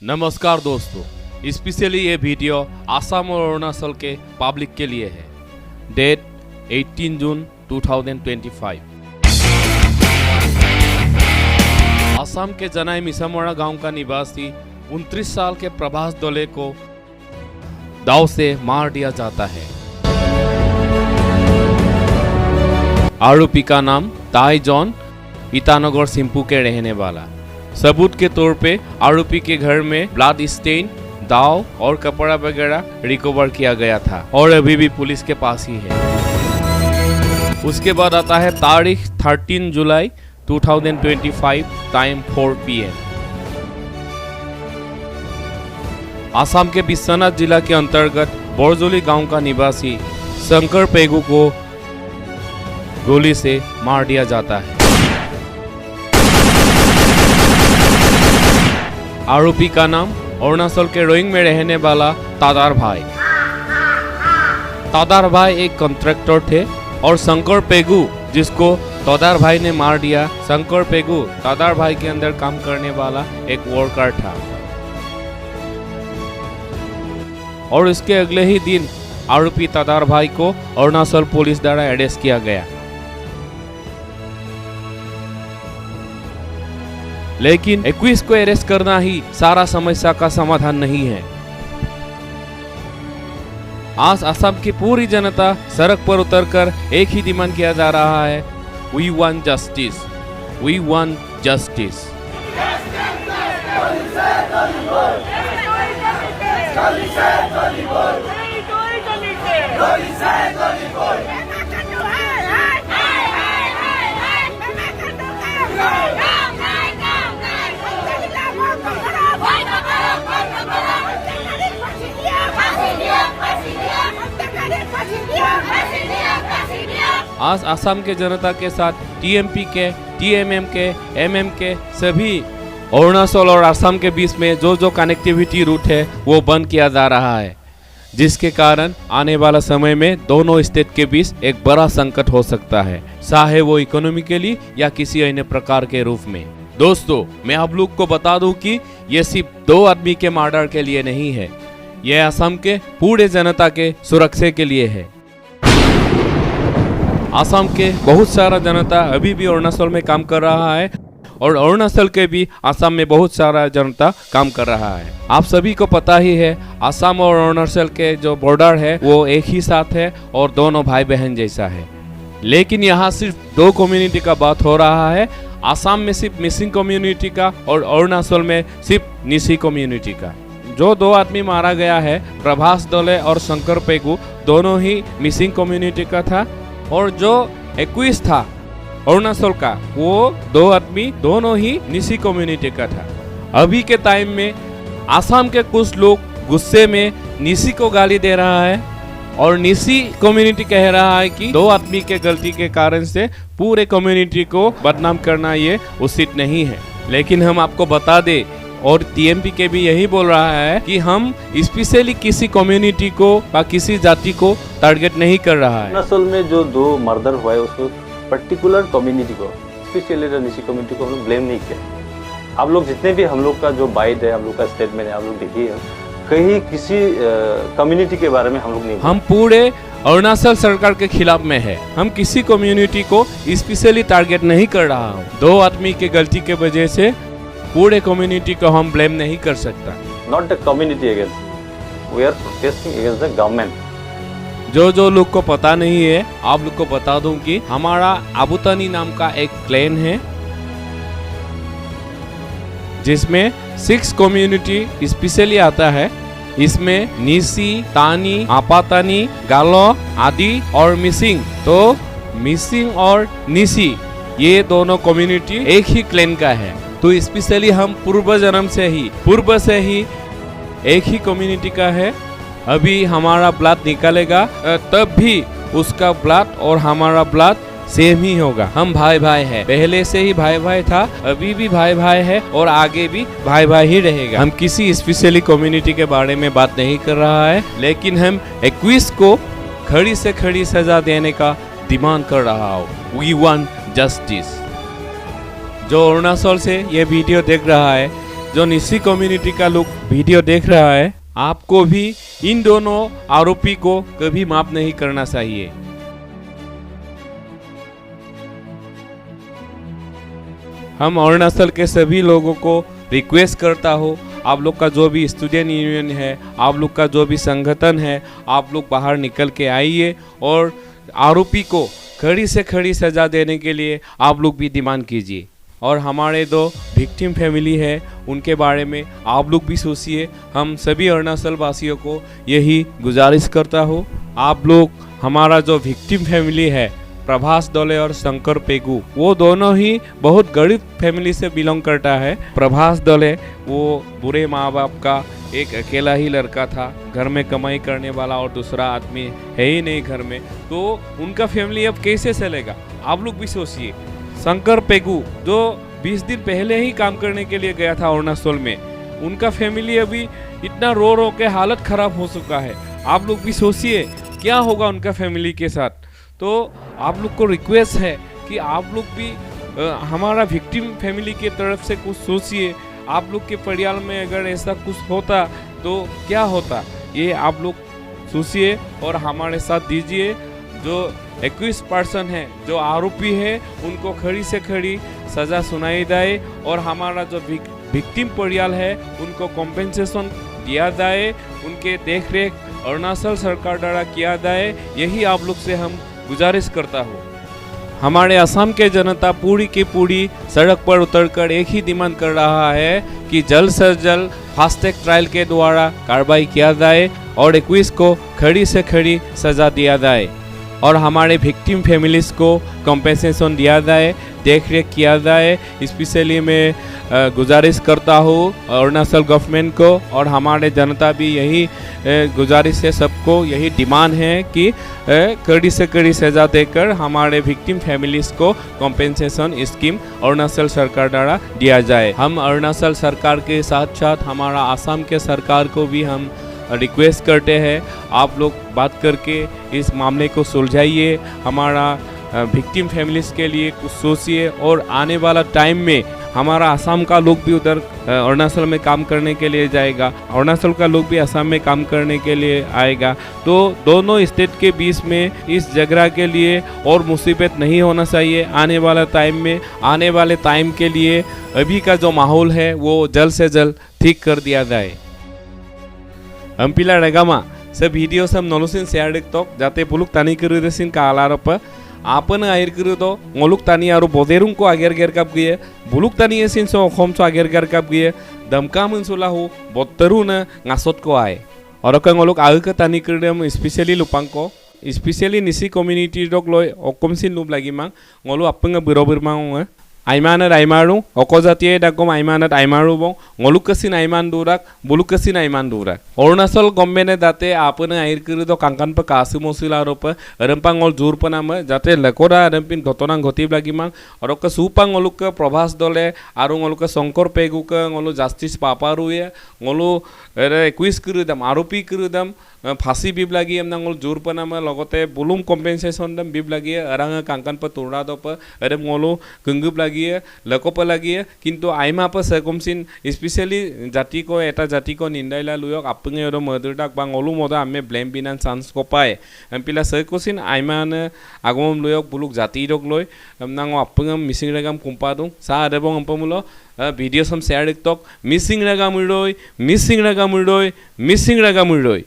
नमस्कार दोस्तों, स्पेशली ये वीडियो आसाम और अरुणाचल के पब्लिक के लिए है। डेट 18 जून 2025। आसाम के जनाई मिसामोड़ा गांव का निवासी 29 साल के प्रभास दोले को दाव से मार दिया जाता है। आरोपी का नाम ताई जॉन ईटानगर सिंपू के रहने वाला। सबूत के तौर पे आरोपी के घर में ब्लड स्टेन, दाव और कपड़ा वगैरह रिकवर किया गया था और अभी भी पुलिस के पास ही है। उसके बाद आता है तारीख 13 जुलाई 2025, टाइम 4 PM। आसाम के बिश्वनाथ जिला के अंतर्गत बोरजोली गांव का निवासी शंकर पेगू को गोली से मार दिया जाता है। आरोपी का नाम अरुणाचल के रोइंग में रहने वाला तादार भाई। तादार भाई एक कॉन्ट्रैक्टर थे और शंकर पेगू जिसको तादार भाई ने मार दिया, शंकर पेगू तादार भाई के अंदर काम करने वाला एक वर्कर था। और इसके अगले ही दिन आरोपी तादार भाई को अरुणाचल पुलिस द्वारा अरेस्ट किया गया। लेकिन 21 को अरेस्ट करना ही सारा समस्या का समाधान नहीं है। आज असम की पूरी जनता सड़क पर उतरकर एक ही डिमांड किया जा रहा है, we want justice, we want justice. आज असम के जनता के साथ टीएमपी के, टीएमएम के, एमएम के सभी अरुणाचल और असम के बीच में जो कनेक्टिविटी रूट है वो बंद किया जा रहा है, जिसके कारण आने वाला समय में दोनों स्टेट के बीच एक बड़ा संकट हो सकता है, चाहे वो इकोनॉमिकली या किसी अन्य प्रकार के रूप में। दोस्तों, मैं आप लोग को बता दूं कि ये सिर्फ 2 आदमी के मर्डर के लिए नहीं है, यह असम के पूरे जनता के सुरक्षा के लिए है। असम के बहुत सारा जनता अभी भी अरुणाचल में काम कर रहा है और अरुणाचल के भी असम में बहुत सारा जनता काम कर रहा है। आप सभी को पता ही है, असम और अरुणाचल के जो बॉर्डर है वो एक ही साथ है और दोनों भाई बहन जैसा है। लेकिन यहाँ सिर्फ 2 कम्युनिटी का बात हो रहा है। असम में सिर्फ मिसिंग कम्युनिटी का और अरुणाचल में सिर्फ निसी कम्युनिटी का। जो 2 आदमी मारा गया है, प्रभास दोले और शंकर पेगू, दोनों ही मिसिंग कम्युनिटी का था और जो 21 था अरुणाचल का, वो 2 आदमी दोनों ही निसी कम्युनिटी का था। अभी के टाइम में असम के कुछ लोग गुस्से में निसी को गाली दे रहा है और निसी कम्युनिटी कह रहा है कि 2 आदमी के गलती के कारण से पूरे कम्युनिटी को बदनाम करना ये उचित नहीं है। लेकिन हम आपको बता दे और टीएमपी के भी यही बोल रहा है कि हम स्पेशली किसी कम्युनिटी को या किसी जाति को टारगेट नहीं कर रहा है। अरुणाचल में जो 2 मर्डर हुआ है उसको पर्टिकुलर कम्युनिटी को, स्पेशली निसी कम्युनिटी को हम लोग ब्लेम नहीं किया। आप लोग जितने भी हम लोग का जो बाइट है, हम लोग का स्टेटमेंट है, आप लोग देखिए, कहीं किसी कम्युनिटी के बारे में हम लोग नहीं, हम पूरे अरुणाचल सरकार के खिलाफ में है। हम किसी कम्युनिटी को स्पेशली टारगेट नहीं कर रहा हूँ। 2 आदमी के गलती के वजह से पूरे कम्युनिटी को हम ब्लेम नहीं कर सकता। Not the community against, we are protesting against the government. जो लोग को पता नहीं है, आप लोग को बता दूं कि हमारा आबुतानी नाम का एक क्लैन है जिसमें 6 कम्युनिटी स्पेशली आता है। इसमें निसी, तानी, आपातानी, गालो आदि और मिसिंग। तो मिसिंग और निसी ये दोनों कम्युनिटी एक ही क्लैन का है। तो स्पेशली हम पूर्व से ही एक ही कम्युनिटी का है। अभी हमारा ब्लड निकालेगा तब भी उसका ब्लड और हमारा ब्लड सेम ही होगा। हम भाई भाई है, पहले से ही भाई भाई था, अभी भी भाई भाई है और आगे भी भाई भाई ही रहेगा। हम किसी स्पेशली कम्युनिटी के बारे में बात नहीं कर रहा है, लेकिन हम 21 को खड़ी से खड़ी सजा देने का डिमांड कर रहा हूँ। We want justice. जो अरुणाचल से ये वीडियो देख रहा है, जो निसी कम्युनिटी का लोग वीडियो देख रहा है, आपको भी इन दोनों आरोपी को कभी माफ नहीं करना चाहिए। हम अरुणाचल के सभी लोगों को रिक्वेस्ट करता हूँ, आप लोग का जो भी स्टूडेंट यूनियन है, आप लोग का जो भी संगठन है, आप लोग बाहर निकल के आइए और आरोपी को खड़ी से खड़ी सजा देने के लिए आप लोग भी डिमांड कीजिए। और हमारे दो विक्टिम फैमिली है, उनके बारे में आप लोग भी सोचिए। हम सभी अरुणाचल वासियों को यही गुजारिश करता हूँ, आप लोग हमारा जो विक्टिम फैमिली है प्रभास डोले और शंकर पेगू, वो दोनों ही बहुत गरीब फैमिली से बिलोंग करता है। प्रभास डोले वो बुरे माँ बाप का एक अकेला ही लड़का था, घर में कमाई करने वाला, और दूसरा आदमी है ही नहीं घर में, तो उनका फैमिली अब कैसे चलेगा, आप लोग भी सोचिए। शंकर पेगू जो 20 दिन पहले ही काम करने के लिए गया था अरुणाचल में, उनका फैमिली अभी इतना रो रो के हालत खराब हो चुका है। आप लोग भी सोचिए क्या होगा उनका फैमिली के साथ। तो आप लोग को रिक्वेस्ट है कि आप लोग भी हमारा विक्टिम फैमिली की तरफ से कुछ सोचिए। आप लोग के परिवार में अगर ऐसा कुछ होता तो क्या होता, ये आप लोग सोचिए और हमारे साथ दीजिए। जो 21 पर्सन है, जो आरोपी है, उनको खड़ी से खड़ी सज़ा सुनाई जाए और हमारा जो विक्टिम परिवार है उनको कॉम्पेंसेशन दिया जाए, उनके देख रेख अरुणाचल सरकार द्वारा किया जाए, यही आप लोग से हम गुजारिश करता हूँ। हमारे असम के जनता पूरी की पूरी सड़क पर उतरकर एक ही डिमांड कर रहा है कि जल्द से जल्द फास्टैग ट्रायल के द्वारा कार्रवाई किया जाए और 21 को खड़ी से खड़ी सज़ा दिया जाए और हमारे विक्टिम फैमिलीज़ को कॉम्पेंसेशन दिया जाए, देख रेख किया जाए। स्पेशली मैं गुजारिश करता हूँ अरुणाचल गवर्नमेंट को, और हमारे जनता भी यही गुजारिश है, सबको यही डिमांड है कि कड़ी से कड़ी सज़ा देकर हमारे विक्टिम फैमिलीज़ को कॉम्पेंसेशन स्कीम अरुणाचल सरकार द्वारा दिया जाए। हम अरुणाचल सरकार के साथ साथ हमारा आसाम के सरकार को भी हम रिक्वेस्ट करते हैं, आप लोग बात करके इस मामले को सुलझाइए, हमारा विक्टिम फैमिलीज़ के लिए कुछ सोचिए। और आने वाला टाइम में हमारा आसाम का लोग भी उधर अरुणाचल में काम करने के लिए जाएगा, अरुणाचल का लोग भी असम में काम करने के लिए आएगा, तो दोनों स्टेट के बीच में इस झगड़ा के लिए और मुसीबत नहीं होना चाहिए। आने वाला टाइम में, आने वाले टाइम के लिए अभी का जो माहौल है वो जल्द से जल्द ठीक कर दिया जाए। अम्पिला रेगामा सब वीडियो सब नलुसिन शेयर देखतो जाते पुलुक तानी करू देसिन का आलारप आपन आयर करू तो ngoluk tani aru boderung ko ager ger kap gie buluk tani esin so khom so ager ger kap gie damka mun sulahu botteru na ngasot ko ai oroka ngoluk ag ka tani kerdem especially lupang ko especially nisi community dok loi okomsin lub lagi mang ngolu apanga birobir mang Aimanat Aimaru, Okozati Dakom Aimanat Aimaru, Molukasin Aiman Durak, Bulukasin Aiman Durak. Ornasol Gombene Date, Apana Airkuru, Kankan Pakasumosila Ropa, Rampangol Jurpanama, Jate Lakora, Rampin Gotonan Goti Blagimang, Oroka Supang Oluka, Provas Dole, Arungoluka Sonkor Peguka, Molu Justice Paparuya, Molu Quiz Kurudam, Arupi Kurudam. फांसी बीब लगी हम नंगल जोर पर नाम लगते बुलूम compensation दम बीब लगी है अरंग कांकन पर तोड़ा दो पर अरे मोलो गंगुप लगी है लको पर लगी है किंतु आइमा पर सरकमसिन स्पेशली जाति को एटा जाति को निंदाइला लुयोग अपने और मदर डाक बांग ओलू मोदा हमें ब्लेम बिना चांस को पाए हम पिला सरकोसिन आइमा ने आगम लुयोग बुलुक जाति रोग लोय हम नंगो अपने मिसिंग रगम कुंपा दूं सा अरे बंग अंपमुलो वीडियो सम शेयर तो मिसिंग रगा मुड़ोय